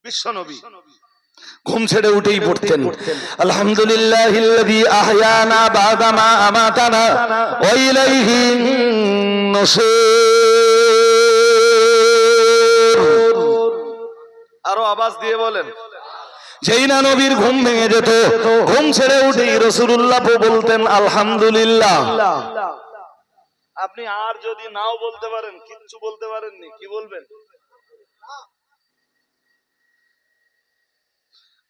বিশ্বনবী ঘুম ছেড়ে উঠেই পড়তেন আলহামদুলিল্লাহিল্লাযী আহয়ানা বা'দা মা আমাতানা ওয়া ইলাইহি নুশুর। আরো আওয়াজ দিয়ে বলেন। যেই না নবীর ঘুম ভেঙে যেত, ঘুম ছেড়ে উঠেই রাসূলুল্লাহ বলতেন আলহামদুলিল্লাহ। আপনি আর যদি নাও বলতে পারেন, কিচ্ছু বলতে পারেননি, কি বলবেন?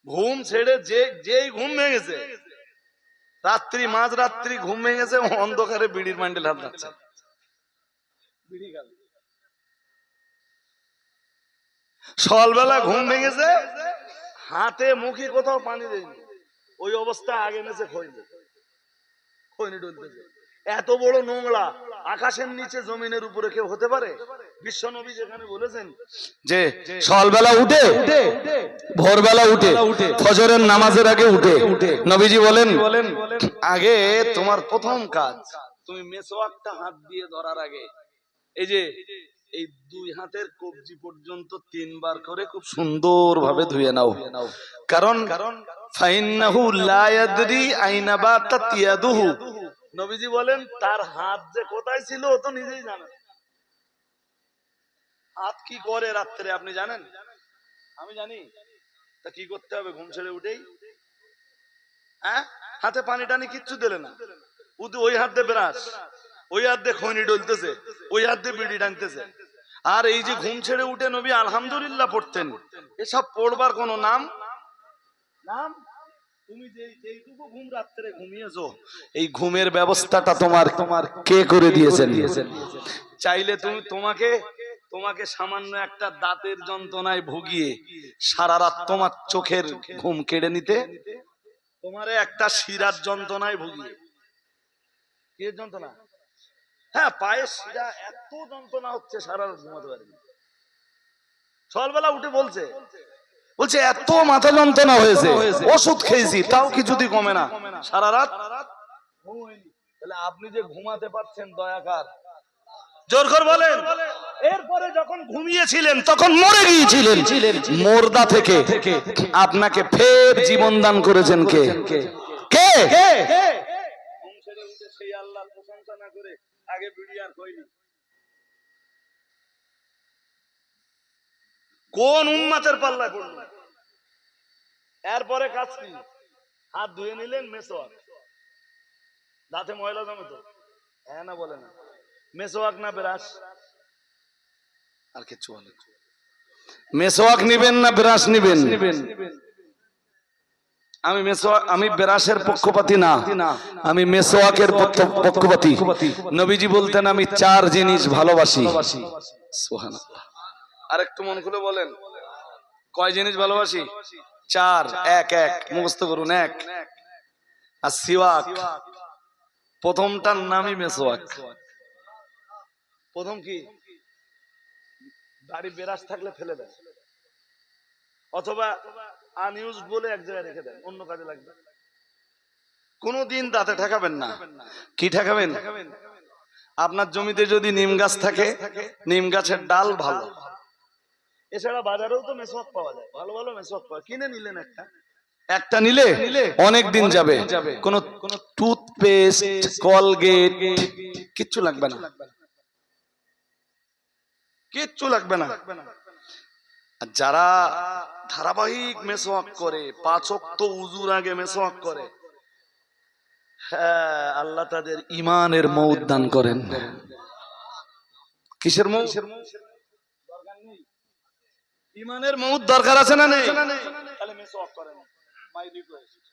ঘুম ছেড়ে যেই ঘুম ভেঙেছে, রাত্রি মাঝরাত্রি ঘুম ভেঙেছে, অন্ধকারে বিড়ির মান্ডেল হাত যাচ্ছে, সকালবেলা ঘুম ভেঙেছে, হাতে মুখে কোথাও পানি দেয়নি, ওই অবস্থা আগে নেছে খৈনি ডলতেছে। এত বড় নোংরা আকাশের নিচে জমিনের উপরে কেউ হতে পারে? বিশ্বনবী যেখানে বলেছেন যে সকালবেলা উঠে, ভোরবেলা উঠে, ফজরের নামাজের আগে উঠে, নবীজি বলেন আগে তোমার প্রথম কাজ, তুমি মেসওয়াকটা হাত দিয়ে ধরার আগে এই যে এই দুই হাতের কবজি পর্যন্ত 3 বার করে খুব সুন্দর ভাবে ধুয়ে নাও। কারণ ফাইন্নাহু লা ইয়াদরি আইনা বাতাত ইয়াদুহু। নবীজি বলেন তার হাত যে কোথায় ছিল ও তো নিজেই জানে। হাত কি করে রাত্রে আপনি জানেন? আমি জানি। তা কি করতে হবে? ঘুম ছেড়ে উঠেই হাতে পানি টানি কিচ্ছু দিলে না, ওই হাত দিয়ে ব্রাশ, ওই হাত দিয়ে খৈনি ডলতেছে, ওই হাত দিয়ে বিড়ি টানতেছে। আর এই যে ঘুম ছেড়ে উঠে নবী আলহামদুলিল্লাহ পড়তেন, এসব পড়বার কোন নাম? তুমি যেইটুকু ঘুম রাত্রে ঘুমিয়েছো, এই ঘুমের ব্যবস্থাটা তোমার কে করে দিয়েছেন? চাইলে তোমাকে সামান্য একটা দাঁতের যন্ত্রণায় ভুগিয়ে সারা রাত তোমার চোখের ঘুম কেড়ে নিতে, তোমারে একটা শিরার যন্ত্রণায় ভুগিয়ে। কি যন্ত্রণা? হ্যাঁ, পায়ের শিরা এত যন্ত্রণা হচ্ছে সারা রাত ঘুমাতে পারেনি। সকালবেলা উঠে বলছে এত মাথা যন্ত্রণা হয়েছে, ওষুধ খেয়েছি তাও কিছুতেই কমে না, সারা রাত। তাহলে আপনি যে ঘুমাতে পারছেন দয়াকার, জোর করে বলেন। এরপরে যখন ঘুমিয়েছিলেন তখন মরে গিয়েছিলেন, মুর্দা থেকে আপনাকে ফের জীবন দান করেছেন কে? কে? ঘুম ছেড়ে উঠে সেই আল্লাহর প্রশংসা না করে আগে বিড়ি আর কইনি। কোন উম্মতের পাল্লা পড়ল? এরপরে কাজ কি? হাত ধুয়ে নিলেন, মেসওয়াক। দাঁতে ময়লা জমে তো, হ্যাঁ না বলে না? মেসওয়াক না ব্রাশ? আর কিছু বলে? মেসওয়াক নিবেন না ব্রাশ নিবেন? আমি ব্রাশের পক্ষপাতী না, আমি মেসওয়াকের পক্ষপাতী। নবীজি বলতেন আমি 4 জিনিস ভালোবাসি। সুবহানাল্লাহ। আরেকটু মন খুলে বলেন, কয় জিনিস ভালোবাসি? 4। এক মুখস্থ করুন। 1 আর সিওয়াক। প্রথমটার নামই মেসওয়াক। প্রথম কি? দাড়ি বেরাস থাকলে ফেলে দেন, অথবা আনইউজ বলে এক জায়গায় রেখে দেন, অন্য কাজে লাগবে। কোনদিন দাঁতে ঠেকাবেন না। কি ঠেকাবেন? আপনার জমিতে যদি নিম গাছ থাকে, নিম গাছের ডাল ভালো। এছাড়া বাজারেও তো মেসওয়াক পাওয়া যায়, ভালো ভালো মেসওয়াক পাওয়া। কিনে নিলেন একটা নিলে অনেক দিন যাবে। কোন টুথপেস্ট, কলগেট কিচ্ছু লাগবে না, কিচ্ছু লাগবে না। যারা ধারাবাহিক মেসওয়াক করে, 5 ওয়াক্ত ওযুর আগে মেসওয়াক করে, হ্যাঁ, আল্লাহ তাদের ঈমানের মউত দান করেন। কিসের মউত? ঈমানের মউত দরকার আছে না নেই? তাহলে মেসওয়াক করেন। মাই রিকোয়েস্ট,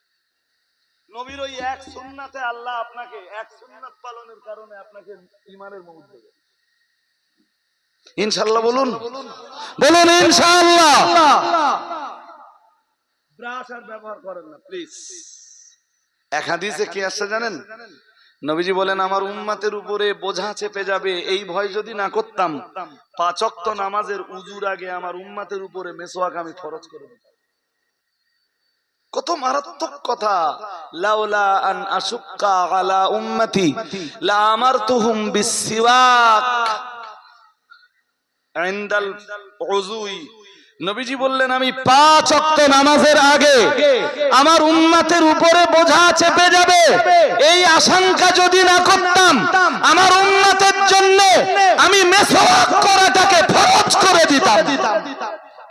নবীর ওই এক সুন্নাতে আল্লাহ আপনাকে, এক সুন্নাত পালনের কারণে আপনাকে ঈমানের মউত দেবে। ইনশাআল্লাহ বলুন, বলুন ইনশাআল্লাহ। ব্রাশ আর ব্যবহার করেন না প্লিজ। এক হাদিসে কি আসছে জানেন? নবীজি বলেন আমার উম্মতের উপরে বোঝা চেপে যাবে, এই ভয় যদি না করতাম 5 ওয়াক্ত নামাজের উযুর আগে আমার উম্মতের উপরে মেসওয়াক আমি ফরজ করে দিতাম। কত মারাত্মক কথা! লাউলা আন আশুক্কা আলা উম্মতি লা আমারতুহুম বিসসিওয়াক ইনদাল উযুই নবীজি বললেন আমি 5 ওয়াক্ত নামাজের আগে আমার উম্মতের উপরে বোঝা চেপে যাবে, এই আশঙ্কা যদি না করতাম আমার উম্মতের জন্য আমি মেসওয়াক করাটাকে ফরজ করে দিতাম।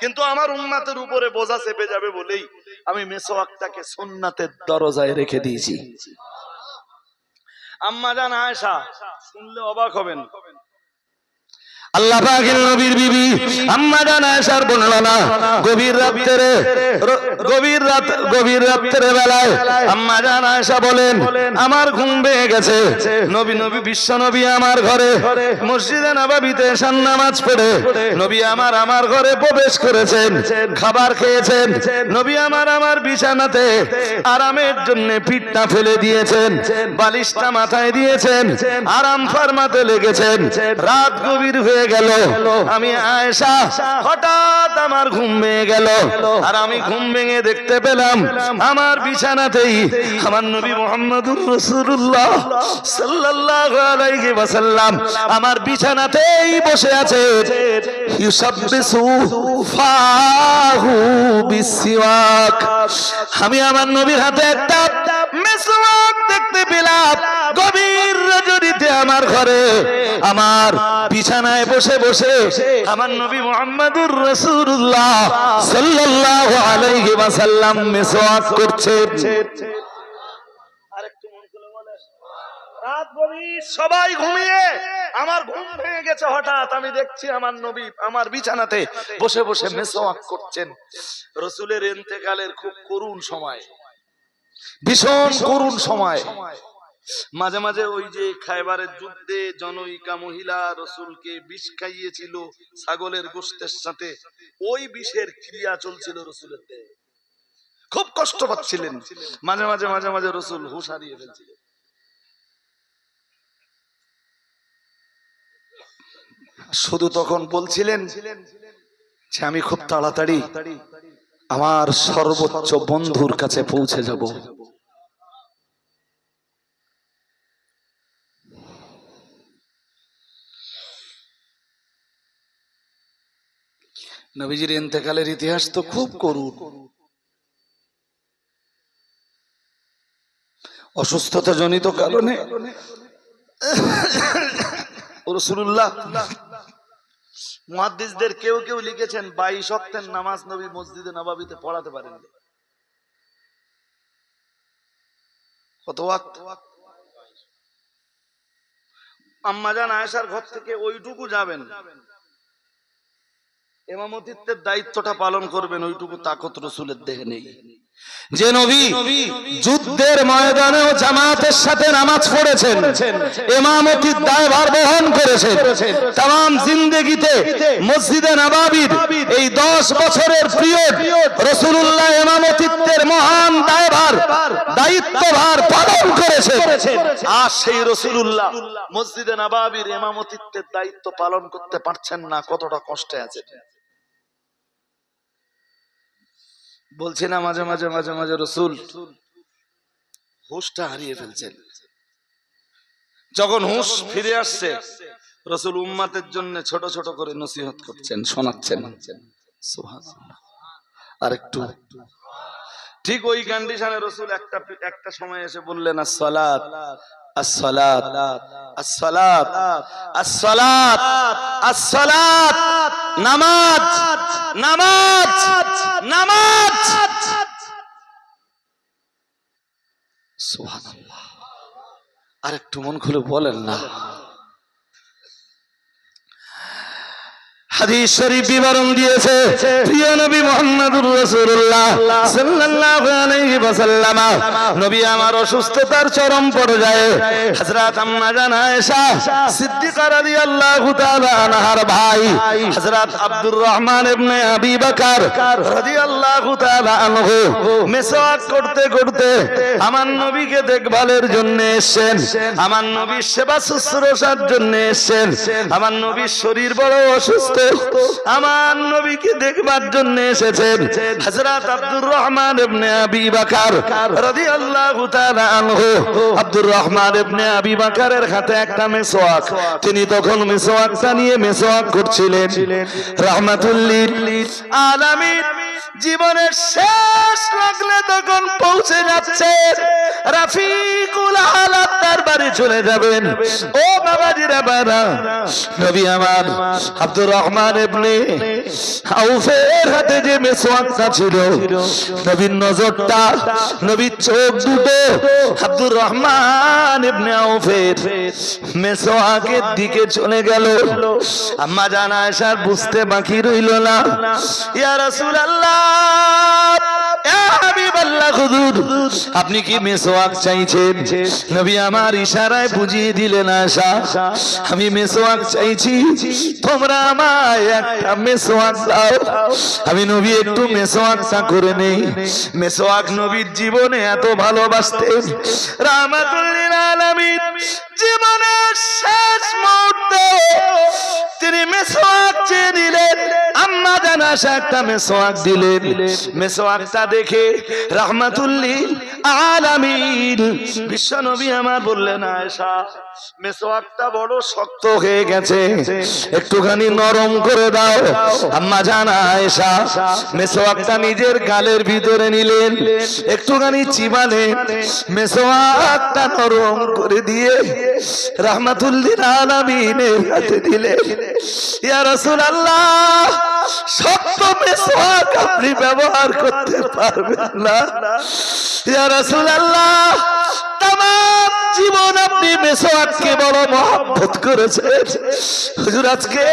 কিন্তু আমার উম্মতের উপরে বোঝা চেপে যাবে বলেই আমি মেসওয়াকটাকে সুন্নাতের দরজায় রেখে দিয়েছি। আম্মা জান আয়েশা, শুনলে অবাক হবেন, আল্লাহ পাকের নবীর বিবি আম্মা জান আয়েশার বর্ণনা, গভীর রাতের বেলায় আম্মা জান আয়েশা বলেন আমার ঘুম ভেঙে গেছে, নবী বিশ্ব নবী আমার ঘরে মসজিদে নববীতে এশার নামাজ পড়ে নবী আমার ঘরে প্রবেশ করেছেন, খাবার খেয়েছেন, নবী আমার বিছানাতে আরামের জন্য পিঠটা ফেলে দিয়েছেন, বালিশটা মাথায় দিয়েছেন, আরাম ফরমাতে লেগেছেন। রাত গভীর হয়ে গেল, আমি আয়েশা হঠাৎ আমার ঘুম ভেঙে গেল, আর আমি ঘুম ভেঙে দেখতে পেলাম আমার বিছানাতেই আমার নবী মুহাম্মদুর রাসূলুল্লাহ সাল্লাল্লাহু আলাইহি ওয়াসাল্লাম আমার বিছানাতেই বসে আছে। ইউসাব্বিসু ফাহু বিসওয়াক, আমি আমার নবীর হাতে একটা মেসওয়াক দেখতে পেলাম। গভীর রজনীতে আমার ঘরে আমার বিছানায় বসে বসে আমার নবী মুহাম্মদুর রাসূলুল্লাহ সাল্লাল্লাহু আলাইহি ওয়াসাল্লাম মেসওয়াক করছেন। আরেকটু মন খুলে বলেন, রাত গভীর, সবাই ঘুমিয়ে, আমার ঘুম ভেঙে গেছে, হঠাৎ আমি দেখছি আমার নবী আমার বিছানাতে বসে বসে মেসওয়াক করছেন। রাসূলের ইন্তেকালের খুব করুণ সময়, ভীষণ করুণ সময়। মাঝে মাঝে ওই যে খায়বারের যুদ্ধে জনৈকা মহিলা রাসূলকে বিষ খাইয়েছিল ছাগলের গোশতের সাথে, ওই বিষের ক্রিয়া চলছিল রাসূলের দেহে, খুব কষ্ট পাচ্ছিলেন। মাঝে মাঝে রাসূল হুঁশ হারিয়ে ফেলছিলেন। শুধু তখন বলছিলেন যে আমি খুব তাড়াতাড়ি আমার সর্বোচ্চ বন্ধুর কাছে পৌঁছে যাব। নবীজির ইন্তেকালের ইতিহাস তো খুব করুণ। অসুস্থতা জনিত কারণে রাসূলুল্লাহ, মুহাদ্দিসদের কেউ কেউ লিখেছেন 22 ওয়াক্তের নামাজ নবী মসজিদে নববীতে পড়াতে পারেন। কত ওয়াক্ত? আম্মা জান আয়েশার ঘর থেকে ওইটুকু যাবেন, ইমামতিত্বের দায়িত্বটা পালন করবেন, ওইটুকু তাকত রাসূলের দেহে নেই। যে নবী যুদ্ধের ময়দানেও জামাতের সাথে নামাজ পড়েছেন, ইমামতির দায়ভার বহন করেছেন, তাম জিন্দেগিতে মসজিদে নববীর এই 10 বছরের পিরিয়ড রাসূলুল্লাহ ইমামতিত্বের মহান দায়িত্বভার পালন করেছেন। আর সেই রাসূলুল্লাহ মসজিদে নববীর ইমামতিত্বের দায়িত্ব পালন করতে পারছেন না, কতটা কষ্টে আছেন। বলছি না মাঝে মাঝে রাসূল হুঁশটা হারিয়ে ফেলছেন। যখন হুঁশ ফিরে আসছে, রাসূল উম্মতের জন্য ছোট ছোট করে নসিহত করছেন, শোনাচ্ছেন। সুবহানাল্লাহ। আরেকটু ঠিক ওই কন্ডিশনে রাসূল একটা সময় এসে বললেন আসসালাত আসসালাত আসসালাত আসসালাত আসসালাত, নামাজ নামাজ নামাজ। সুবহানাল্লাহ। আরেকটু মন খুলে বলেন না। হাদিস শরীফ বিবরণ দিয়েছে প্রিয় নবী মুহাম্মদুর রাসূলুল্লাহ সাল্লাল্লাহু আলাইহি ওয়াসাল্লাম, নবী আমার অসুস্থতার চরম পর্যায়ে হযরত আম্মা জান আয়েশা সিদ্দিকা রাদিয়াল্লাহু তাআলা আনহার ভাই হযরত আব্দুর রহমান ইবনে আবি বকর রাদিয়াল্লাহু তাআলা আনহু মেসওয়াক করতে করতে আমার নবীকে দেখভালের জন্য এসেছেন, আমার নবীর সেবা শুশ্রূষার জন্য এসেছেন। আমার নবীর শরীর বড় অসুস্থ আমার নবীকে দেখবার জন্য এসেছেন হযরত আব্দুর রহমান ইবনে আবি বকর রাদিয়াল্লাহু তাআলা আনহু। আব্দুর রহমান ইবনে আবি বকরের হাতে একটা মেসওয়াক, তিনি তখন মেসওয়াকটা নিয়ে মেসওয়াক করছিলেন। রাহমাতুল লিল আলামিন জীবনের শেষ লাগলে তখন পৌঁছে যাচ্ছে, রাফিকুল আলা তার বাড়ি চলে যাবেন। ও বাবাজিরা বাবা, নবী আমার আব্দুর রহমান ইবনে আউফের হাতে যে মেসওয়াকটা ছিল, নবীর নজরটা, নবীর চোখ দুটো আব্দুর রহমান ইবনে আউফের মেসওয়াকের দিকে চলে গেল। আম্মা জান আয়েশা বুঝতে বাকি রইল না, ইয়া রাসূলুল্লাহ, ইয়া হাবিবাল্লাহ, হুজুর আপনি কি মেসওয়াক চাইছেন? নবী আমার ইশারায় বুঝিয়ে দিলেন, আয়েশা আমি মেসওয়াক চাইছি, তোমরা আমায় একটা মেসওয়াক দাও। আমি নবী একটু মেসওয়াকটা করে নেই। মেসওয়াক নবীর জীবনে এত ভালোবাসতেন, রাহমাতুল লিল আলামিন জীবনের শেষ মুহূর্তে তিনি মেসওয়াক চেয়ে দিলেন। আম্মা জান আয়েশা একটা মেসওয়াক দিলেন। মেসওয়াকটা দেখে রাহমাতুল লিল আলামিন বিশ্ব নবী আমার বললেন, আয়েশা মেসওয়াকটা বড় শক্ত হয়ে গেছে, একটুখানি নরম করে দাও। আম্মা জান আয়েশা মেসওয়াকটা নিজের গালের ভিতরে নিলেন, একটুখানি চিবালেন, মেসওয়াকটা নরম করে দিয়ে রাহমাতুল লিল আলামিনের হাতে দিলেন। ইয়া রাসূলুল্লাহ, শক্ত মেসওয়াক আপনি ব্যবহার করতে পারবেন না। ইয়া রাসূলুল্লাহ, তামাম জীবন আপনি মেসওয়াককে বড় মহব্বত করেছেন, হুজুর আজকে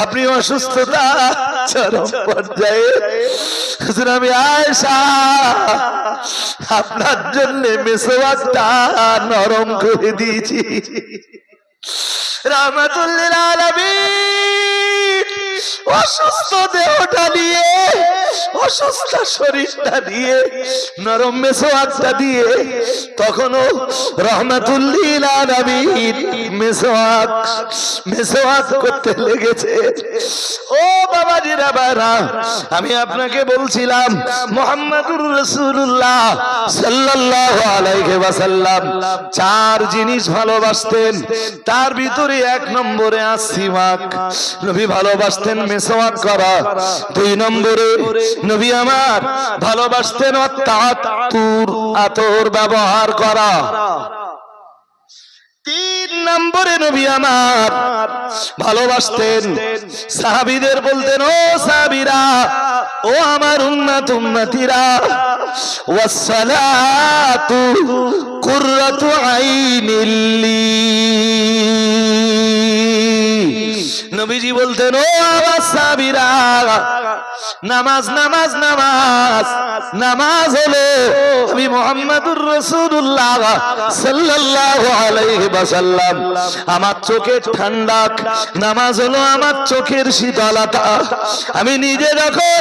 আপনি অসুস্থতা চরম পর্যায়ে, হুজুর আমি আয়েশা আপনার জন্য মেসওয়াকটা নরম করে দিয়েছি। রাহমাতুল লিল আলামিন অসুস্থ দেহটা নিয়ে, অসুস্থ শরীরটা দিয়ে, নরম মেসওয়াকটা দিয়ে তখনও রাহমাতুল লিল আলামিন মেসওয়াক করতে লেগেছে। ও বাবাজিরা বাবা, আমি আপনাকে বলছিলাম মুহাম্মাদুর রাসূলুল্লাহ সাল্লাল্লাহু আলাইহি ওয়াসাল্লাম চার জিনিস ভালোবাসতেন, তার ভিতরে এক নম্বরে আসিওয়াক। নবী ভালোবাসতেন মেসওয়াক করা। দুই নম্বরে নবী আমার ভালোবাসতেন আতর ব্যবহার করা। তিন নম্বরে নবী আমার ভালোবাসতেন সাহাবীদের, বলতেন ও সাহাবীরা, ও আমার উম্মতিরা, ওয়াসসালাতু কুররাতু আইনিল লি। নবীজি বলতেন ও আমার সাহাবীরা, নামাজ নামাজ নামাজ নামাজ হলো আমি মুহাম্মাদুর রাসূলুল্লাহ সাল্লাল্লাহু আলাইহি ওয়াসাল্লাম আমার চোখের ঠান্ডা, নামাজ হলো আমার চোখের শীতলতা। আমি নিজে যখন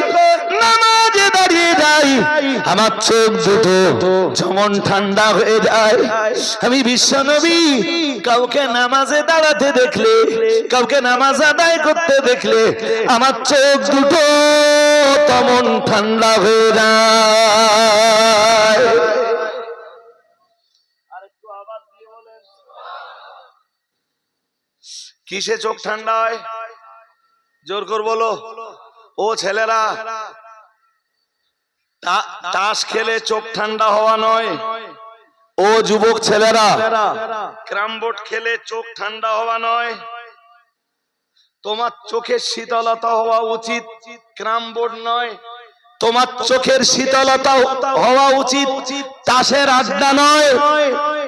নামাজে দাঁড়িয়ে যাই আমার চোখ দুটো যেমন ঠান্ডা হয়ে যায়। আমি বিশ্বনবী কাউকে নামাজে দাঁড়াতে দেখলে, কাউকে নামাজ আদায় করতে দেখলে আমার চোখ দুটো তেমন ঠান্ডা হয়ে যায়। আরেকটু আওয়াজ দিয়ে বলেন, কিসে চোখ ঠান্ডা হয়? জোর করে বলো। ও ছেলেরা, তাস খেলে চোখ ঠান্ডা হওয়া নয়। ও যুবক ছেলেরা, ক্যারাম বোর্ড খেলে চোখ ঠান্ডা হওয়া নয়। তোমার চোখের শীতলতা হওয়া উচিত, ক্যারাম বোর্ড নয়। তোমার চোখের শীতলতা হওয়া উচিত, তাসের আড্ডা নয়।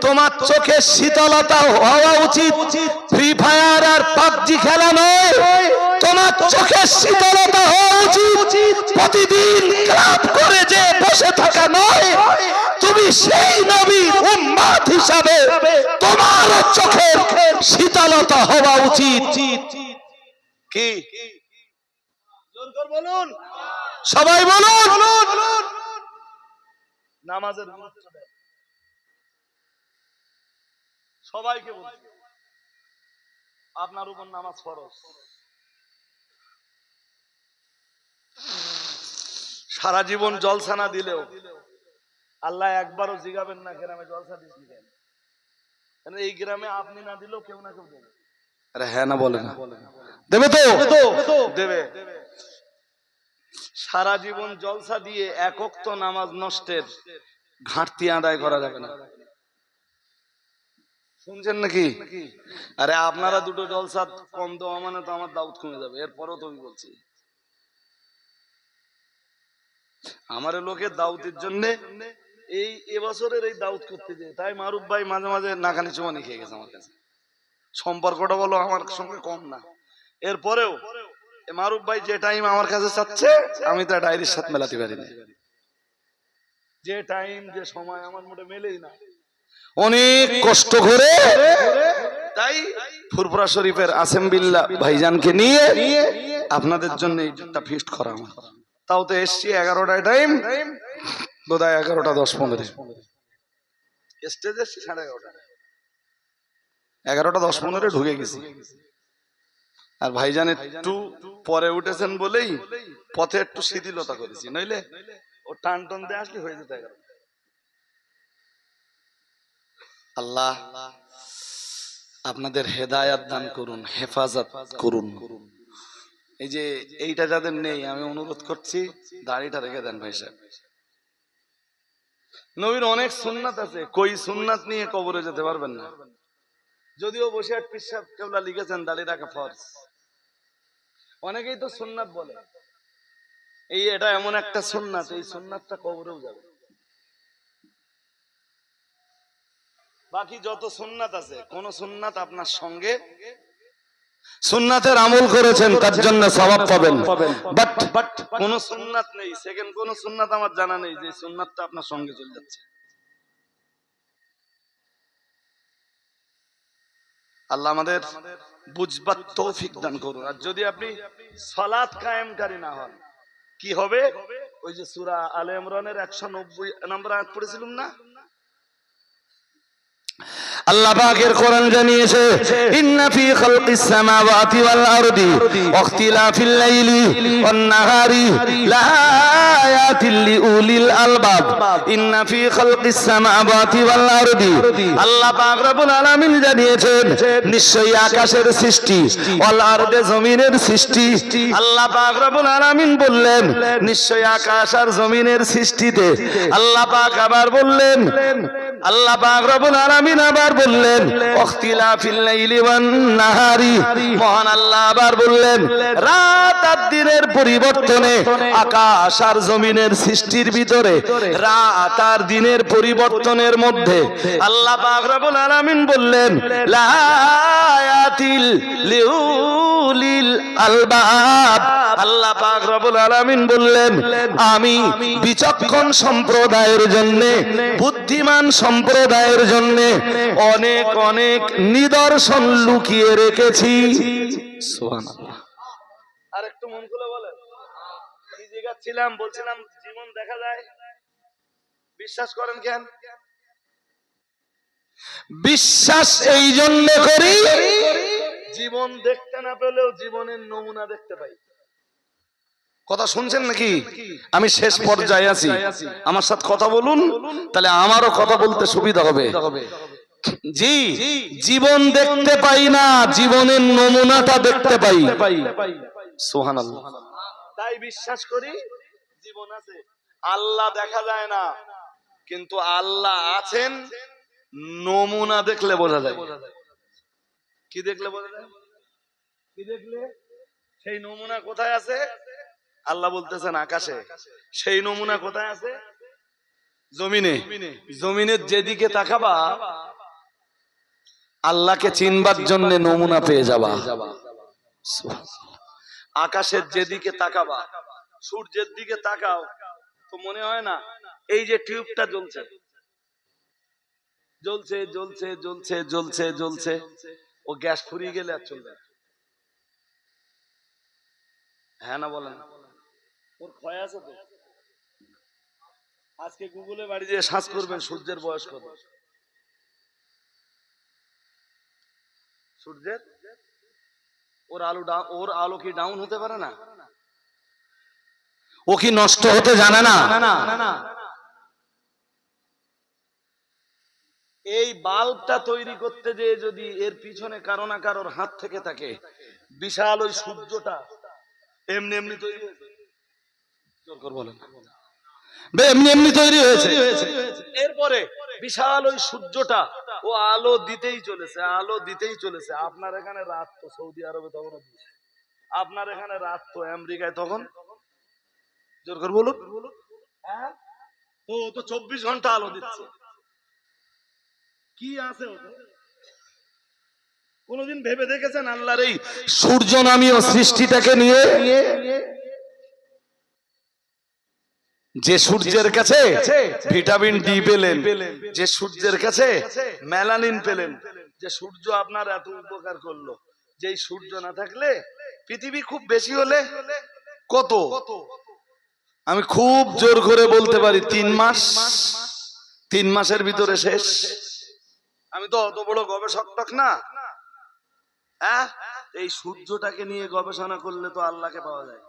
তোমার চোখের শীতলতা হওয়া উচিত ফ্রি ফায়ার আর পাবজি খেলা নয়। তোমার চোখের শীতলতা হওয়া উচিত প্রতিদিন ক্লাব করে যে বসে থাকা নয়। তুমি সেই নবীর উম্মত হিসাবে তোমার চোখের শীতলতা হওয়া উচিত। কি জোর করে বলুন, সবাই বলুন। নামাজের গুরুত্ব দেন, সবাইকে বলুন আপনার উপর নামাজ ফরজ। সারা জীবন জলসা না দিলেও আল্লাহ একবারও জিগাবেন না গ্রামে জলসা দিস নি কেন? এই গ্রামে আপনি না দিলেও কেউ না কেউ দেবে। আরে হ্যাঁ না বলে না? দেবে তো, দেবে। সারা জীবন জলসা দিয়ে এক ওয়াক্ত নামাজ নষ্টের ঘাটতি আদায় করা যাবে না। শুনছেন নাকি? আরে আপনারা দুটো জলসা কম দেওয়া মানে তো আমার দাউদ কমে যাবে। এরপরও তো আমি বলছি আমার লোকের দাউদের জন্য এই এবছরের এই দাউদ করতে যে তাই মারুফ ভাই মাঝে মাঝে নাকানি চুমানি খেয়ে গেছে আমার কাছে। সম্পর্কটা বলো আমার সঙ্গে কম না, এরপরেও মারুফ ভাই যে টাইম আমার কাছে চাচ্ছে আমি তা ডায়েরির সাথে মেলাতে পারি না। যে টাইম যে সময় আমার মোটে মেলেই না, অনেক কষ্ট করে তাই ফুরফুরা শরীফের আসেম বিল্লাহ ভাইজানকে নিয়ে আপনাদের জন্য একটা ফিস্ট করা আমার। তাও তো এসছি 11টায় টাইম, বোধহয় 11টা 10-15 স্টেজে 11:30, 11টা 10-15 ঢুকে গেছি। আর ভাইজান একটু পরে উঠেছেন বলেই পথে একটু শিথিলতা করেছি, নইলে ও টান টান দিয়ে আসলে হয়ে যেত 11। আল্লাহ আপনাদের হেদায়াত দান করুন, হেফাজত করুন। এই যে এইটা যাদের নেই আমি অনুরোধ করছি দাড়িটা রেখে দেন ভাই সাহেব। নবীর অনেক সুন্নাত আছে, কই সুন্নাত নিয়ে কবরে যেতে পারবেন না। যদিও বসে এক পিসাব কেবলা লিখেছেন দাড়ি রাখা ফরজ, অনেকেই তো সুন্নাত বলে। এই এটা এমন একটা সুন্নাত, এই সুন্নাতটা কবরেও যাবে। বাকি যত সুন্নাত আছে কোন সুন্নাত আপনার সঙ্গে সুন্নাতের আমল করেছেন তার জন্য সওয়াব পাবেন, বাট কোন সুন্নাত নেই, সেকেন্ড কোন সুন্নাত আমার জানা নেই যে সুন্নাতটা আপনার সঙ্গে চলে যাচ্ছে। আল্লাহ আমাদের বুঝবার তৌফিক দান করুন। আর যদি আপনি সালাত কায়েমকারী না হন কি হবে? ওই যে সূরা আলে ইমরানের 190 নম্বর আয়াত পড়েছিলাম না, আল্লাহ পাকের কোরআন জানিয়েছে ইন্না ফি খালকিস সামাওয়াতি ওয়াল আরদি ওয়াখতিলাফিল লাইলি ওয়ান নাহারি লাআয়াতিল লিউলিল আলবাব। ইন্না ফি খালকিস সামাওয়াতি ওয়াল আরদি, আল্লাহ পাক রব্বুল আলামিন জানিয়েছেন নিশ্চয়ই আকাশের সৃষ্টি ওয়াল আরদে জমিনের সৃষ্টি। আল্লাহ পাক রব্বুল আলামিন বললেন নিশ্চয়ই আকাশ আর জমিনের সৃষ্টিতে। আল্লাহ পাক আবার বললেন, আল্লাহ পাক রব্বুল আলামিন আবার বললেন ওয়াখতিলাফিল লাইলি ওয়ান নাহারি, মহান আল্লাহ আবার বললেন রাত আর দিনের পরিবর্তনে, আকাশ আর জমিনের সৃষ্টির ভিতরে রাত আর দিনের পরিবর্তনের মধ্যে আল্লাহ পাক রব্বুল আলামিন বললেন লাআয়াতিল লিউলিল আলবাব। আল্লাহ পাক রব্বুল আলামিন বললেন আমি বিচক্ষণ সম্প্রদায়ের জন্য, বুদ্ধিমান সম্প্রদায়ের জন্য অনেক অনেক নিদর্শন লুকিয়ে রেখেছি। সুবহানাল্লাহ। আর একটু মন খুলে বলেন কি জিজ্ঞাসছিলাম, বলছিলাম জীবন দেখা যায়, বিশ্বাস করেন কেন? বিশ্বাস এই জন্য করি জীবন দেখতে না পেলেও জীবনের নমুনা দেখতে পাই। কথা শুনছেন নাকি? আমি শেষ পর্যায়ে আছি, আমার সাথে কথা বলুন, তাহলে আমারও কথা বলতে সুবিধা হবে। জি, জীবন দেখতে পাই না, জীবনের নমুনাটা দেখতে পাই। সুবহানাল্লাহ। তাই বিশ্বাস করি জীবন আছে। আল্লাহ দেখা যায় না, কিন্তু আল্লাহ আছেন নমুনা দেখলে বোঝা যায়। কি দেখলে বোঝা যায়? কি দেখলে? সেই নমুনা কোথায় আছে? আল্লাহ বলতেছেন আকাশে। সেই নমুনা কোথায় আছে? জমিনে। জমিনের যেদিকে তাকাবা আল্লাহকে চিনবার জন্য নমুনা পেয়ে যাবা। আকাশের যেদিকে তাকাবা, সূর্যের দিকে তাকাও তো মনে হয় না এই যে টিউবটা জ্বলছে জ্বলছে জ্বলছে জ্বলছে জ্বলছে জ্বলছে, ও গ্যাস ফুরিয়ে গেলে আর চলবে না। হ্যাঁ না বলেন? ওর ক্ষয় আছে তো। আজকে গুগলে বাড়ি দিয়ে সার্চ করবেন সূর্যের বয়স কত। সূর্যের ওর আলো কি ডাউন হতে পারে না? ও কি নষ্ট হতে জানে না? এই বাল্বটা তৈরি করতে যে যদি এর পিছনে কারো না কারোর হাত থেকে থাকে, বিশাল ওই সূর্যটা এমনি এমনি তৈরি হয়েছে, জোর করে বলেন, এমনি এমনি তৈরি হয়েছে। এরপরে বিশাল ওই সূর্যটা ও আলো দিতেই চলেছে, আলো দিতেই চলেছে। আপনার এখানে রাত তো সৌদি আরবে তখন, আপনার এখানে রাত তো আমেরিকায় তখন, জোর করে বলুন, হ্যাঁ? ও তো 24 ঘন্টা আলো দিচ্ছে। কি আছে ওটা? কোনদিন ভেবে দেখেছেন আল্লাহর এই সূর্য নামীয় সৃষ্টিটাকে নিয়ে? যে সূর্যের কাছে ভিটামিন ডি পেলেন, যে সূর্যের কাছে মেলানিন পেলেন, যে সূর্য আপনার এত উপকার করলো, যেই সূর্য না থাকলে পৃথিবী খুব বেশি হলে কত, আমি খুব জোর করে বলতে পারি 3 মাস, 3 মাসের ভিতরে শেষ। আমি তো অত বড় গবেষক না, হ্যাঁ? এই সূর্যটাকে নিয়ে গবেষণা করলে তো আল্লাহকে পাওয়া যায়।